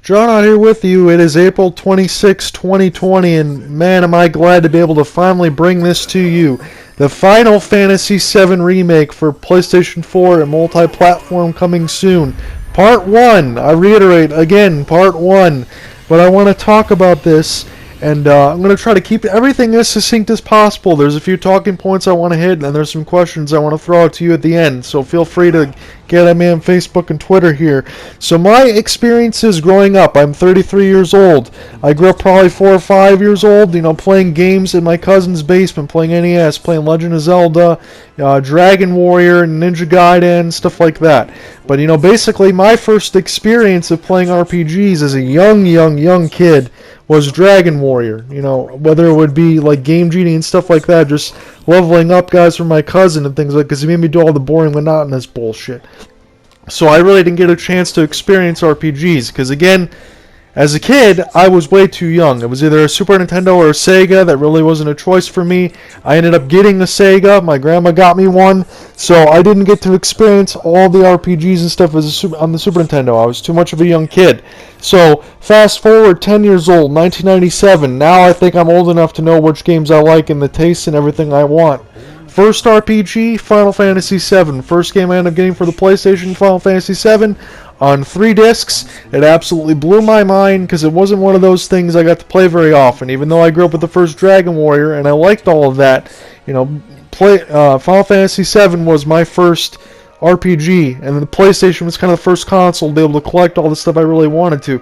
John out here with you. It is April 26, 2020, and man, am I glad to be able to finally bring this to you. The Final Fantasy VII Remake for PlayStation 4 and multi-platform coming soon. Part 1. I reiterate, again, Part 1. But I want to talk about this, and I'm going to try to keep everything as succinct as possible. There's a few talking points I want to hit, and there's some questions I want to throw out to you at the end. So feel free to get at me on Facebook and Twitter here. So my experiences growing up, I'm 33 years old. I grew up probably 4 or 5 years old, playing games in my cousin's basement, playing NES, playing Legend of Zelda, Dragon Warrior, Ninja Gaiden, stuff like that. But, basically my first experience of playing RPGs as a young kid was Dragon Warrior. Whether it would be like Game Genie and stuff like that, just leveling up guys from my cousin and things like that, because he made me do all the boring, monotonous bullshit. So I really didn't get a chance to experience RPGs, because again, as a kid, I was way too young. It was either a Super Nintendo or a Sega. That really wasn't a choice for me. I ended up getting a Sega. My grandma got me one. So I didn't get to experience all the RPGs and stuff on the Super Nintendo. I was too much of a young kid. So fast forward 10 years old, 1997. Now I think I'm old enough to know which games I like and the tastes and everything I want. First RPG, Final Fantasy VII. First game I ended up getting for the PlayStation, Final Fantasy VII. On 3 discs. It absolutely blew my mind because it wasn't one of those things I got to play very often. Even though I grew up with the first Dragon Warrior and I liked all of that, Final Fantasy VII was my first RPG, and the PlayStation was kind of the first console to be able to collect all the stuff I really wanted to.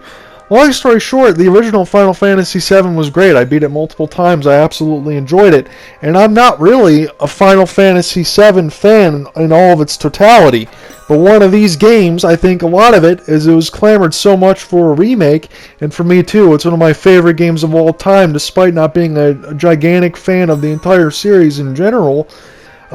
Long story short, the original Final Fantasy VII was great. I beat it multiple times. I absolutely enjoyed it. And I'm not really a Final Fantasy VII fan in all of its totality. But one of these games, I think a lot of it, is it was clamored so much for a remake. And for me too, it's one of my favorite games of all time, despite not being a gigantic fan of the entire series in general.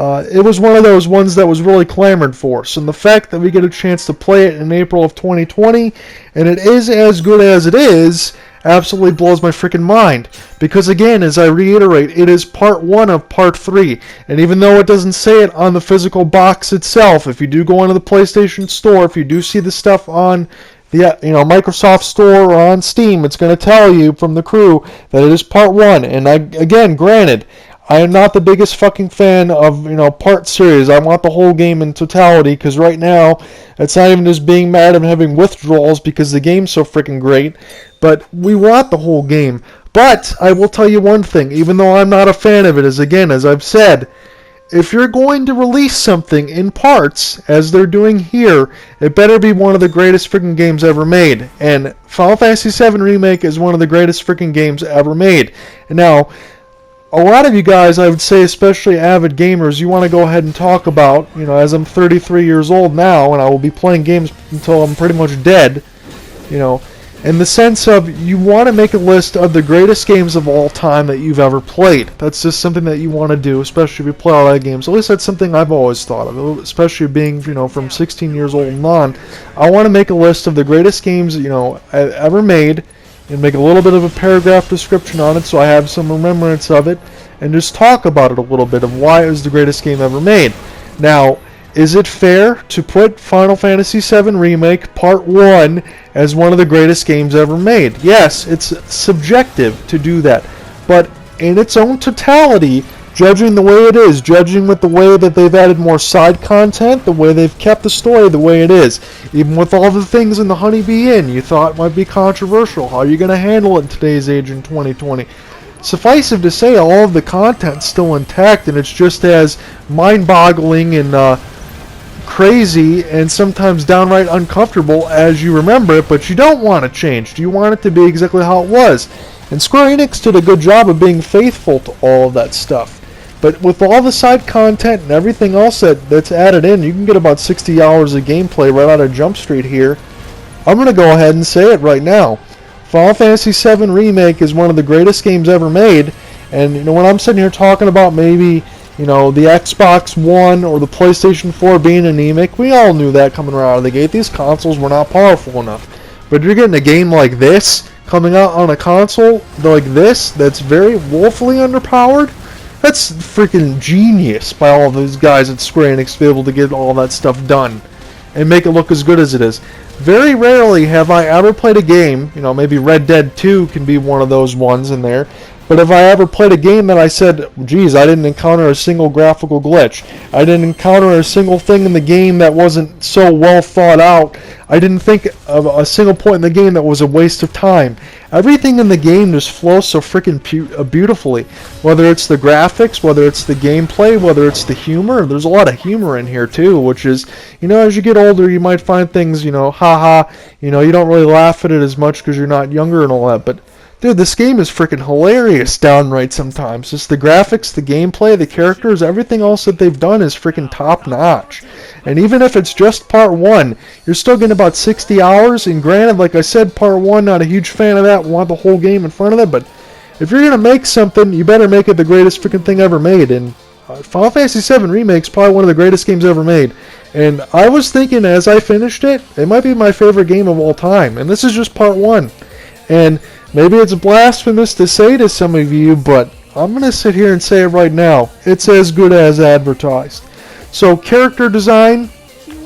It was one of those ones that was really clamored for. So the fact that we get a chance to play it in April of 2020, and it is as good as it is, absolutely blows my freaking mind. Because again, as I reiterate, it is part 1 of part 3. And even though it doesn't say it on the physical box itself, if you do go into the PlayStation Store, if you do see the stuff on the Microsoft Store or on Steam, it's going to tell you from the crew that it is part 1. And again, granted, I am not the biggest fucking fan of, part series. I want the whole game in totality, because right now, it's not even just being mad and having withdrawals because the game's so freaking great, but we want the whole game. But I will tell you one thing, even though I'm not a fan of it, as I've said, if you're going to release something in parts, as they're doing here, it better be one of the greatest freaking games ever made. And Final Fantasy VII Remake is one of the greatest freaking games ever made. And now, a lot of you guys, I would say, especially avid gamers, you want to go ahead and talk about, as I'm 33 years old now, and I will be playing games until I'm pretty much dead, in the sense of you want to make a list of the greatest games of all time that you've ever played. That's just something that you want to do, especially if you play a lot of games. At least that's something I've always thought of, especially being, from 16 years old and on. I want to make a list of the greatest games, ever made, and make a little bit of a paragraph description on it so I have some remembrance of it, and just talk about it a little bit of why it was the greatest game ever made. Now, is it fair to put Final Fantasy VII Remake Part 1 as one of the greatest games ever made? Yes, it's subjective to do that, but in its own totality, judging the way it is, judging with the way that they've added more side content, the way they've kept the story the way it is, even with all the things in the Honeybee Inn you thought might be controversial, how are you going to handle it in today's age in 2020? Suffice it to say, all of the content's still intact, and it's just as mind-boggling and crazy and sometimes downright uncomfortable as you remember it, but you don't want to change. You want it to be exactly how it was. And Square Enix did a good job of being faithful to all of that stuff. But with all the side content and everything else that's added in, you can get about 60 hours of gameplay right out of Jump Street here. I'm going to go ahead and say it right now. Final Fantasy VII Remake is one of the greatest games ever made. And when I'm sitting here talking about maybe, the Xbox One or the PlayStation 4 being anemic, we all knew that coming right out of the gate. These consoles were not powerful enough. But you're getting a game like this coming out on a console like this that's very woefully underpowered. That's freaking genius by all those guys at Square Enix to be able to get all that stuff done. and make it look as good as it is. Very rarely have I ever played a game, you know, maybe Red Dead 2 can be one of those ones in there, but if I ever played a game that I said, geez, I didn't encounter a single graphical glitch, I didn't encounter a single thing in the game that wasn't so well thought out, I didn't think of a single point in the game that was a waste of time. Everything in the game just flows so freaking beautifully. Whether it's the graphics, whether it's the gameplay, whether it's the humor. There's a lot of humor in here too, which is, you know, as you get older, you might find things, you know, haha, you know, you don't really laugh at it as much because you're not younger and all that, but dude, this game is freaking hilarious downright sometimes. Just the graphics, the gameplay, the characters, everything else that they've done is freaking top notch. And even if it's just part 1, you're still getting about 60 hours. And granted, like I said, part 1, not a huge fan of that. Want the whole game in front of it. But if you're going to make something, you better make it the greatest freaking thing ever made. And Final Fantasy VII Remake is probably one of the greatest games ever made. And I was thinking as I finished it, it might be my favorite game of all time. And this is just part 1. And maybe it's blasphemous to say to some of you, but I'm going to sit here and say it right now. It's as good as advertised. So character design,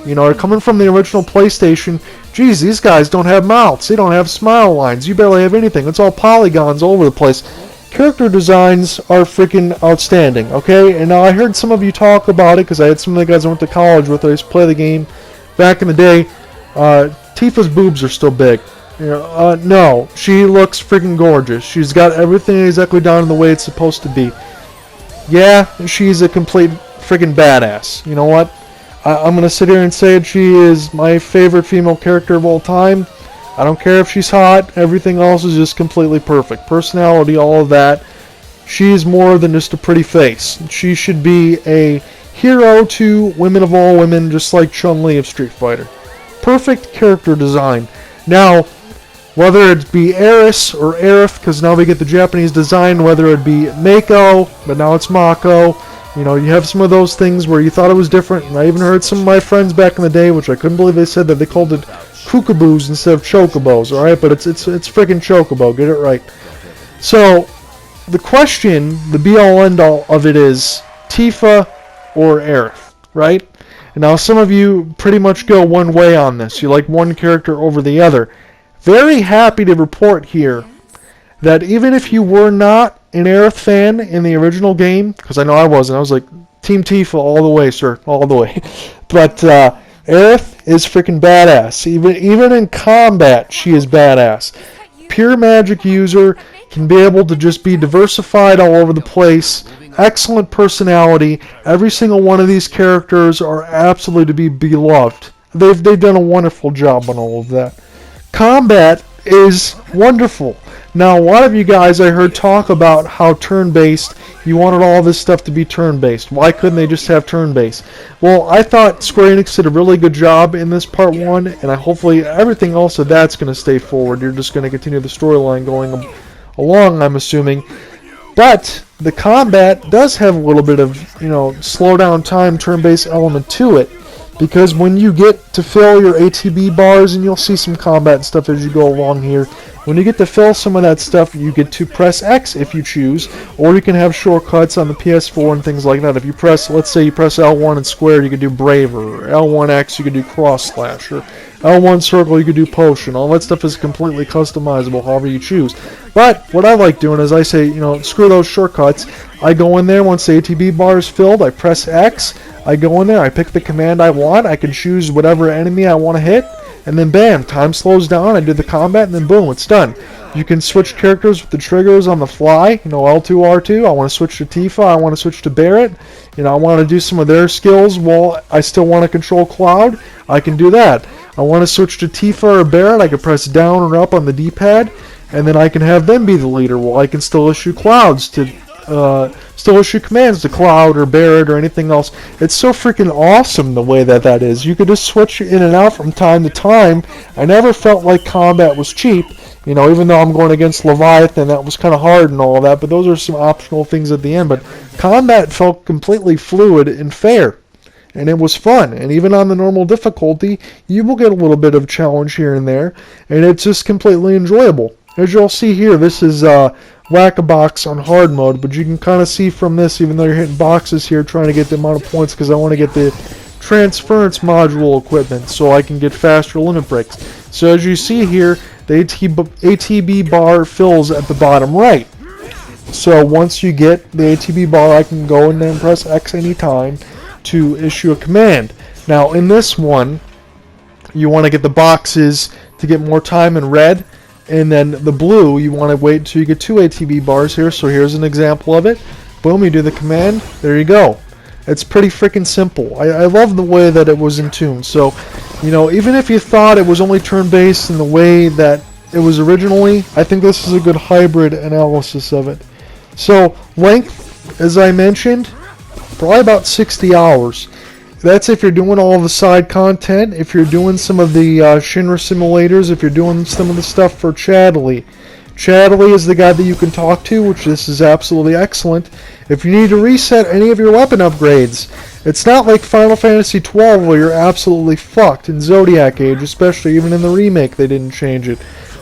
you know, coming from the original PlayStation, geez, these guys don't have mouths. They don't have smile lines. You barely have anything. It's all polygons all over the place. Character designs are freaking outstanding, okay? And now I heard some of you talk about it because I had some of the guys I went to college with. I used to play the game back in the day. Tifa's boobs are still big. You know, no, she looks freaking gorgeous. She's got everything exactly down in the way it's supposed to be. Yeah, she's a complete freaking badass. You know what? I'm going to sit here and say it. She is my favorite female character of all time. I don't care if she's hot. Everything else is just completely perfect. Personality, all of that. She's more than just a pretty face. She should be a hero to women of all women, just like Chun-Li of Street Fighter. Perfect character design. Now, whether it be Eris or Aerith, because now we get the Japanese design, whether it be Mako, but now it's Mako. You know, you have some of those things where you thought it was different, and I even heard some of my friends back in the day, which I couldn't believe they said that they called it Kookaboos instead of Chocobos, alright? But it's freaking Chocobo, get it right. So, the question, the be-all end-all of it is Tifa or Aerith, right? And now some of you pretty much go one way on this. You like one character over the other. Very happy to report here that even if you were not an Aerith fan in the original game, because I know I wasn't, I was like, Team Tifa all the way, sir, all the way. But Aerith is freaking badass. Even in combat, she is badass. Pure magic user, can be able to just be diversified all over the place. Excellent personality. Every single one of these characters are absolutely to be beloved. They've done a wonderful job on all of that. Combat is wonderful. Now, a lot of you guys I heard talk about how turn-based, you wanted all this stuff to be turn-based. Why couldn't they just have turn-based? Well, I thought Square Enix did a really good job in this part 1, and hopefully everything else of that's going to stay forward. You're just going to continue the storyline going along, I'm assuming. But the combat does have a little bit of, you know, slow down time, turn-based element to it. Because when you get to fill your ATB bars, and you'll see some combat stuff as you go along here, when you get to fill some of that stuff, you get to press X if you choose, or you can have shortcuts on the PS4 and things like that. If you press, let's say you press L1 and square, you could do Braver, or L1X, you could do Cross Slash, or L1 Circle, you could do Potion. All that stuff is completely customizable, however you choose. But what I like doing is I say, you know, screw those shortcuts. I go in there, once the ATB bar is filled, I press X, I go in there, I pick the command I want, I can choose whatever enemy I want to hit, and then bam, time slows down, I do the combat, and then boom, it's done. You can switch characters with the triggers on the fly, you know, L2, R2, I want to switch to Tifa, I want to switch to Barret, you know, I want to do some of their skills while I still want to control Cloud, I can do that. I want to switch to Tifa or Barret, I can press down or up on the D-pad, and then I can have them be the leader while I can still issue clouds to still issue commands to Cloud or Barret or anything else. It's so freaking awesome the way that is. You could just switch in and out from time to time. I never felt like combat was cheap, you know, even though I'm going against Leviathan, that was kind of hard and all that, but those are some optional things at the end. But combat felt completely fluid and fair, and it was fun. And even on the normal difficulty, you will get a little bit of challenge here and there, and it's just completely enjoyable. As you'll see here, this is Whack-a-Box on hard mode, but you can kind of see from this, even though you're hitting boxes here trying to get the amount of points, because I want to get the transference module equipment so I can get faster limit breaks. So as you see here, the ATB bar fills at the bottom right. So once you get the ATB bar, I can go in there and press X anytime to issue a command. Now in this one, you want to get the boxes to get more time in red, and then the blue, you want to wait until you get 2 ATB bars here. So here's an example of it. Boom, you do the command, there you go. It's pretty freaking simple. I love the way that it was in tune. So, you know, even if you thought it was only turn-based in the way that it was originally, I think this is a good hybrid analysis of it. So, length, as I mentioned, probably about 60 hours. That's if you're doing all the side content, if you're doing some of the Shinra simulators, if you're doing some of the stuff for Chadley. Chadley is the guy that you can talk to, which this is absolutely excellent. If you need to reset any of your weapon upgrades, it's not like Final Fantasy XII where you're absolutely fucked in Zodiac Age, especially even in the remake they didn't change it.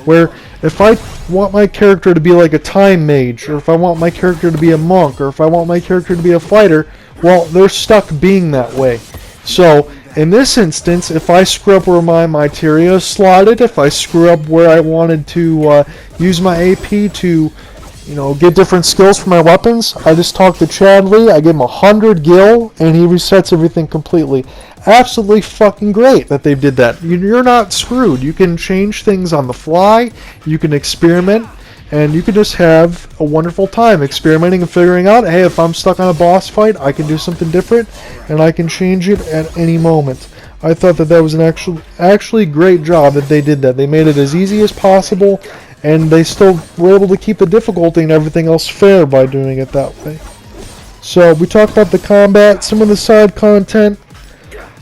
Where if I want my character to be like a time mage, or if I want my character to be a monk, or if I want my character to be a fighter, well, they're stuck being that way. So, in this instance, if I screw up where my materia is slotted, if I screw up where I wanted to use my AP to, you know, get different skills for my weapons, I just talk to Chadley, I give him 100 gil, and he resets everything completely. Absolutely fucking great that they did that. You're not screwed. You can change things on the fly, you can experiment, and you can just have a wonderful time experimenting and figuring out, hey, if I'm stuck on a boss fight, I can do something different, and I can change it at any moment. I thought that that was an actually great job that they did that. They made it as easy as possible, and they still were able to keep the difficulty and everything else fair by doing it that way. So we talked about the combat, some of the side content.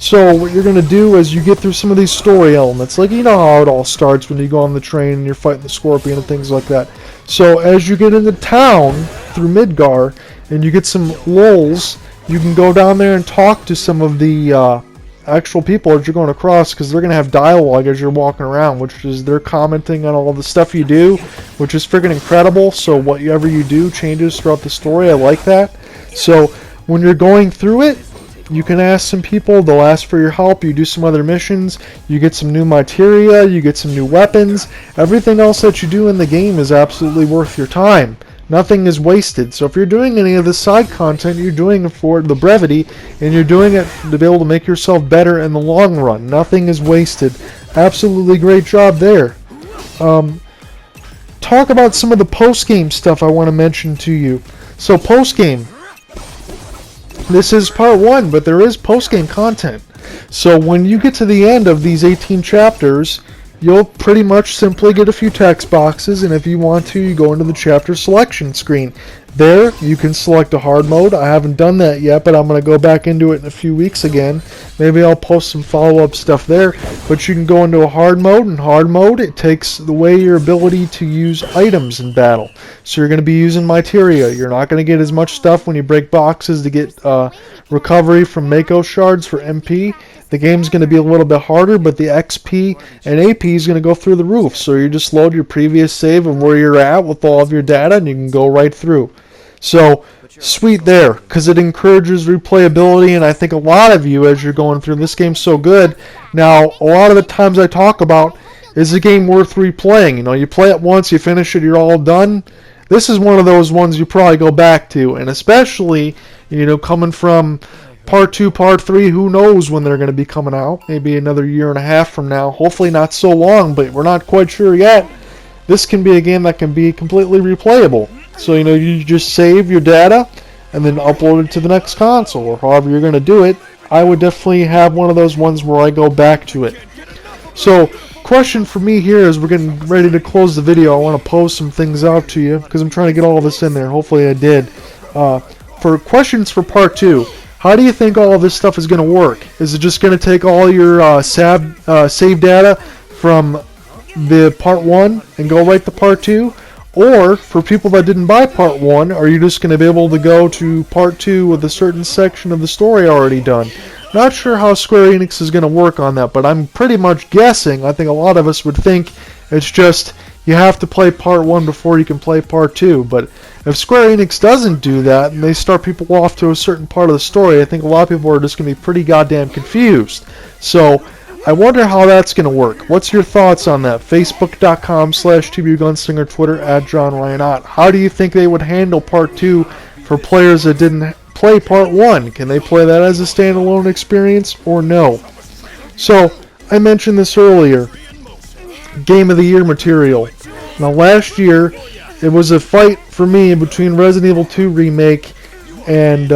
So what you're going to do is you get through some of these story elements. Like, you know how it all starts when you go on the train and you're fighting the Scorpion and things like that. So as you get into town through Midgar and you get some lulls, you can go down there and talk to some of the actual people as you're going across, because they're going to have dialogue as you're walking around, which is they're commenting on all the stuff you do, which is freaking incredible. So whatever you do changes throughout the story. I like that. So when you're going through it, you can ask some people, they'll ask for your help, you do some other missions, you get some new materia, you get some new weapons. Everything else that you do in the game is absolutely worth your time. Nothing is wasted. So if you're doing any of the side content, you're doing it for the brevity, and you're doing it to be able to make yourself better in the long run. Nothing is wasted. Absolutely great job there. Talk about some of the post-game stuff I want to mention to you. So post-game. This is part 1, but there is post-game content. So when you get to the end of these 18 chapters, you'll pretty much simply get a few text boxes, and if you want to, you go into the chapter selection screen. There, you can select a hard mode. I haven't done that yet, but I'm going to go back into it in a few weeks again. Maybe I'll post some follow-up stuff there. But you can go into a hard mode. In hard mode, it takes away your ability to use items in battle. So you're going to be using materia. You're not going to get as much stuff when you break boxes to get recovery from Mako shards for MP. The game's going to be a little bit harder, but the XP and AP is going to go through the roof. So you just load your previous save of where you're at with all of your data, and you can go right through. So, sweet there, because it encourages replayability, and I think a lot of you, as you're going through, this game's so good. Now, a lot of the times I talk about, is the game worth replaying? You know, you play it once, you finish it, you're all done. This is one of those ones you probably go back to, and especially, you know, coming from Part 2, Part 3, who knows when they're going to be coming out. Maybe another year and a half from now. Hopefully not so long, but we're not quite sure yet. This can be a game that can be completely replayable. So, you know, you just save your data and then upload it to the next console, or however you're going to do it. I would definitely have one of those ones where I go back to it. So, question for me here as we're getting ready to close the video. I want to pose some things out to you because I'm trying to get all this in there. Hopefully I did. For questions for Part 2, how do you think all of this stuff is going to work? Is it just going to take all your save data from the Part 1 and go right to Part 2? Or, for people that didn't buy Part 1, are you just going to be able to go to Part 2 with a certain section of the story already done? Not sure how Square Enix is going to work on that, but I'm pretty much guessing, I think a lot of us would think it's just, you have to play Part 1 before you can play Part 2. But if Square Enix doesn't do that and they start people off to a certain part of the story, I think a lot of people are just going to be pretty goddamn confused. So I wonder how that's going to work. What's your thoughts on that? Facebook.com/TBUGunslinger, Twitter @JohnRyanott. How do you think they would handle Part 2 for players that didn't play Part 1? Can they play that as a standalone experience or no? So, I mentioned this earlier. Game of the Year material. Now, last year, it was a fight for me between Resident Evil 2 Remake and,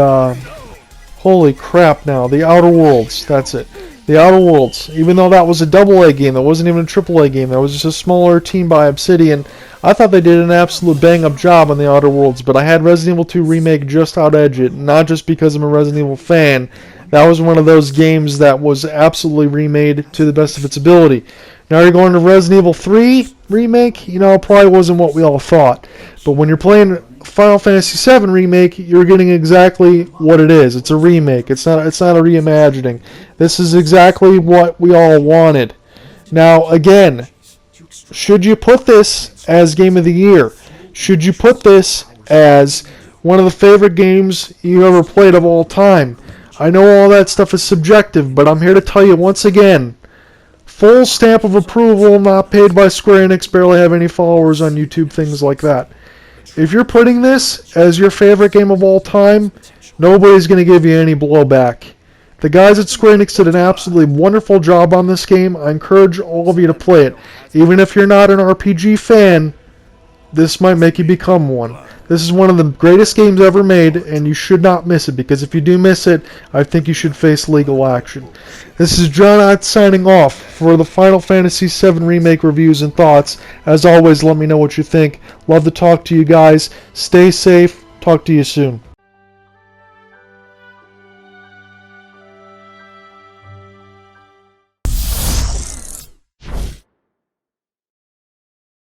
holy crap now, The Outer Worlds. That's it. The Outer Worlds. Even though that was a AA game, that wasn't even a AAA game, that was just a smaller team by Obsidian, I thought they did an absolute bang-up job on The Outer Worlds, but I had Resident Evil 2 Remake just out-edge it, not just because I'm a Resident Evil fan. That was one of those games that was absolutely remade to the best of its ability. Now you're going to Resident Evil 3 Remake, it probably wasn't what we all thought. But when you're playing Final Fantasy VII Remake, you're getting exactly what it is. It's a remake. It's not a reimagining. This is exactly what we all wanted. Now, again, should you put this as Game of the Year? Should you put this as one of the favorite games you ever played of all time? I know all that stuff is subjective, but I'm here to tell you once again, full stamp of approval, not paid by Square Enix, barely have any followers on YouTube, things like that. If you're putting this as your favorite game of all time, nobody's going to give you any blowback. The guys at Square Enix did an absolutely wonderful job on this game. I encourage all of you to play it. Even if you're not an RPG fan, this might make you become one. This is one of the greatest games ever made, and you should not miss it, because if you do miss it, I think you should face legal action. This is John Ott signing off for the Final Fantasy VII Remake reviews and thoughts. As always, let me know what you think. Love to talk to you guys. Stay safe. Talk to you soon.